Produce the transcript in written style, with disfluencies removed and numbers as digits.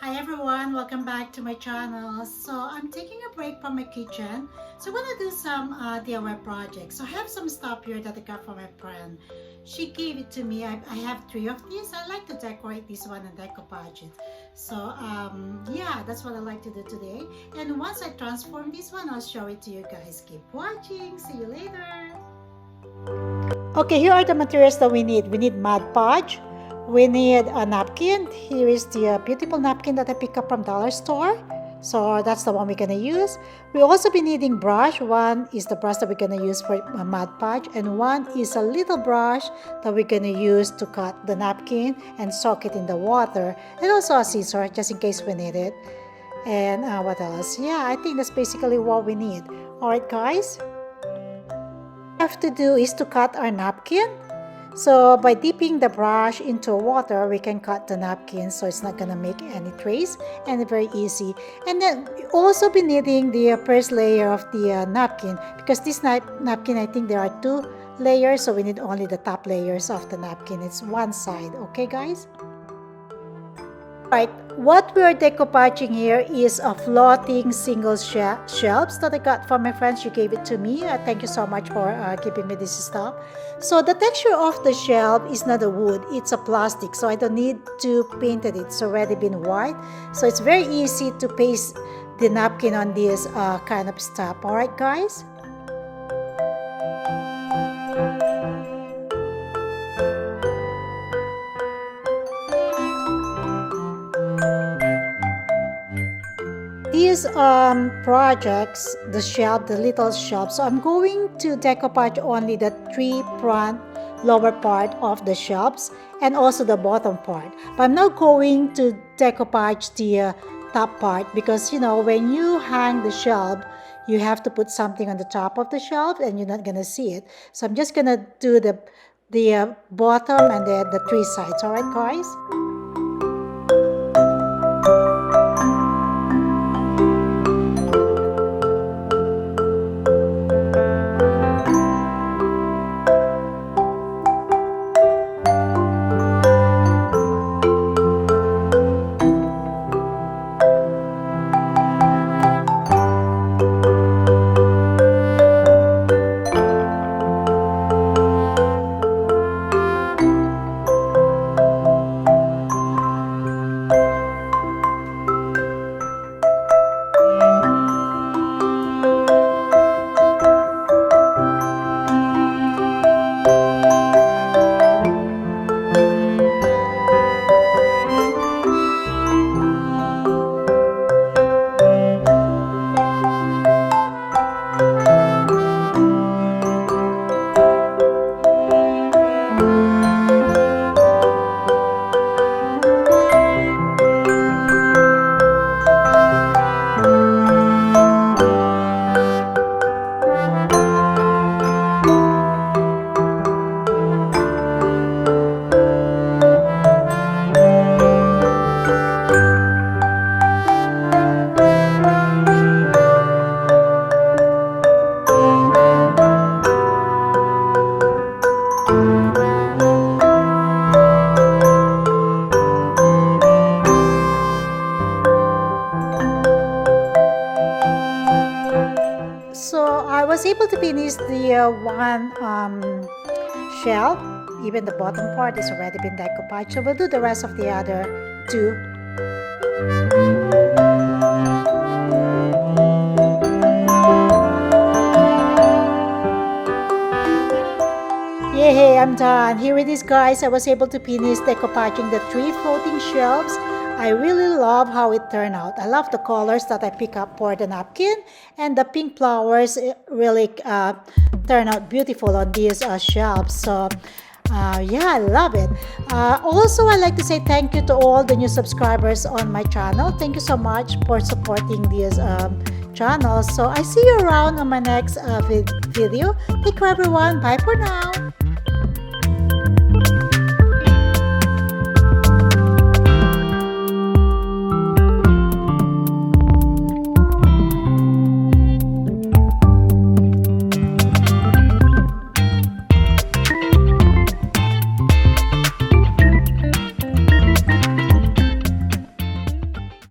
Hi everyone, welcome back to my channel. So I'm taking a break from my kitchen. So I'm gonna do some DIY projects. So I have some stuff here that I got from my friend. She gave it to me. I have 3 of these. I like to decorate this one and decoupage it. So yeah, that's what I like to do today. And once I transform this one, I'll show it to you guys. Keep watching. See you later. Okay, here are the materials that we need. We need mud podge. We need a napkin. Here is the beautiful napkin that I picked up from dollar store. So that's the one we're gonna use. We also be needing brush. One is the brush that we're gonna use for mud podge, and one is a little brush that we're gonna use to cut the napkin and soak it in the water, and also a scissor just in case we need it. And what else? Yeah, I think that's basically what we need. All right, guys. What we have to do is to cut our napkin. So by dipping the brush into water, we can cut the napkin so it's not gonna make any trace, and very easy. And then we also be needing the first layer of the napkin, because this napkin, I think there are 2 layers, so we need only the top layers of the napkin. It's one side, okay guys? Right, what we're decoupaging here is a floating single shelves that I got from my friend. She gave it to me. Thank you so much for giving me this stuff. So the texture of the shelf is not a wood, it's a plastic, so I don't need to paint it. It's already been white, so it's very easy to paste the napkin on this kind of stuff. All right guys. These projects, the little shelf, so I'm going to decoupage only the 3 front lower part of the shelves and also the bottom part, but I'm not going to decoupage the top part, because you know, when you hang the shelf, you have to put something on the top of the shelf and you're not gonna see it. So I'm just gonna do the bottom and then the 3 sides. All right guys. So I was able to finish the one shelf. Even the bottom part is already been decoupaged. So we'll do the rest of the other 2. Yay, I'm done. Here it is guys. I was able to finish decoupaging the 3 floating shelves. I really love how it turned out. I love the colors that I pick up for the napkin, and the pink flowers really turn out beautiful on these shelves. So yeah, I love it. Also, I'd like to say thank you to all the new subscribers on my channel. Thank you so much for supporting this channel. So I see you around on my next video. Take care everyone. Bye for now.